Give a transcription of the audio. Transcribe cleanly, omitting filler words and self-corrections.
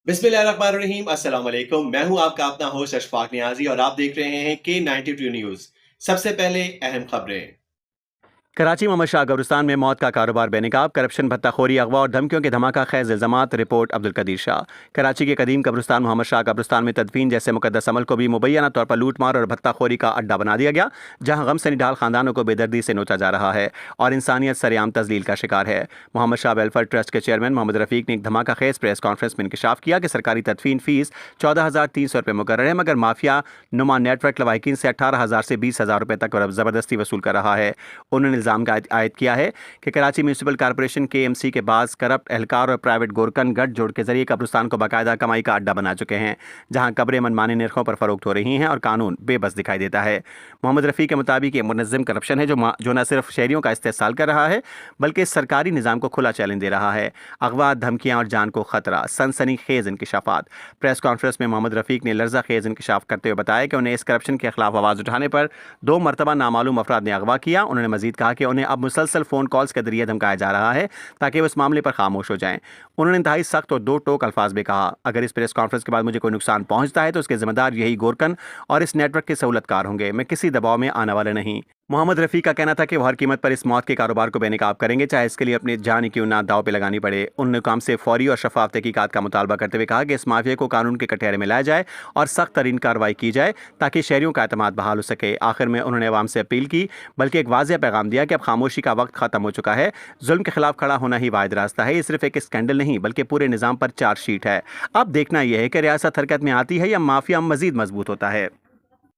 बिस्मिल्लाहिर्रहमानिर्रहीम अस्सलाम वालेकुम। मैं हूं आपका अपना होस्ट अशफाक नियाजी और आप देख रहे हैं K92 न्यूज़। सबसे पहले अहम खबरें। कराची मोहम्मद शाह कब्रिस्तान में मौत का कारोबार बेनकाब, करप्शन, भत्ताखोरी, अगवा और धमकियों के धमाका खैज इल्जामात। रिपोर्ट अब्दुल कदीर शाह। कराची के कदीम कब्रिस्तान मोहम्मद शाह कब्रिस्तान में तदफीन जैसे मुकद्दस अमल को भी मुबैना तौर पर लूटमार और भत्ताखोरी का अड्डा बना दिया गया, जहां गम से निढाल खानदानों को बेदर्दी से नोचा जा रहा है और इंसानियत सरेआम तजलील का शिकार है। मोहम्मद शाह वेलफेयर ट्रस्ट के चेयरमैन मोहम्मद रफीक ने एक धमाका खेज प्रेस कॉन्फ्रेंस में इंकशाफ किया कि सरकारी तदफीन फीस 14,300 रुपये मुकर्रर है, मगर माफिया नुमा नेटवर्क लवाहिकीन से 18,000 से 20,000 रुपये तक ज़बरदस्ती वसूल कर रहा है। उन्होंने इल्ज़ाम का आयद किया है कि कराची म्यूनसिपल कॉरपोरेशन KMC के बाज़ करप्ट एहलकार और प्राइवेट गोरकन गठजोड़ के जरिए कब्रिस्तान को बाकायदा कमाई का अड्डा बना चुके हैं, जहां कब्रें मनमानी नरखों पर फरोख्त हो रही हैं और कानून बेबस दिखाई देता है। मोहम्मद रफ़ी के मुताबिक ये मुनज़्ज़म करप्शन है जो न सिर्फ शहरियों का इस्तेहसाल कर रहा है बल्कि सरकारी निज़ाम को खुला चैलेंज दे रहा है। अगवा, धमकियाँ और जान को खतरा, सनसनी खेज इंकशाफात। प्रेस कॉन्फ्रेंस में मोहम्मद रफ़ीक ने लर्जा खेज इंकशाफ करते हुए बताया कि उन्हें इस करप्शन के खिलाफ आवाज़ उठाने पर 2 मरतबा नामालूम अफराद ने अगवा किया। उन्होंने मजीद कहा कि उन्हें अब मुसलसल फ़ोन कॉल्स के जरिए धमकाया जा रहा है ताकि वो इस मामले पर खामोश हो जाएं। उन्होंने इंतहाई सख्त और 2 टोक अल्फाज में कहा, अगर इस प्रेस कॉन्फ्रेंस के बाद मुझे कोई नुकसान पहुंचता है तो उसके जिम्मेदार यही गोरकन और इस नेटवर्क के सहूलतकार होंगे। मैं किसी दबाव में आने वाला नहीं। मोहम्मद रफ़ी का कहना था कि वो हर कीमत पर इस मौत के कारोबार को बेनकाब करेंगे, चाहे इसके लिए अपनी जान क्यों ना दाव पे लगानी पड़े। उन्होंने काम से फौरी और शफाफ तहकीकात का मुतालबा करते हुए कहा कि इस माफिया को कानून के कटहरे में लाया जाए और सख्त तरीन कार्रवाई की जाए ताकि शहरियों का एतमाद बहाल हो सके। आखिर में उन्होंने अवाम से अपील की, बल्कि एक वाज़ेह पैगाम दिया कि अब खामोशी का वक्त ख़त्म हो चुका है। जुल्म के खिलाफ खड़ा होना ही वाहिद रास्ता है। ये सिर्फ एक स्कैंडल नहीं बल्कि पूरे निज़ाम पर चार्जशीट है। अब देखना यह है कि रियासत हरकत में आती है या माफिया मजीद मजबूत होता है।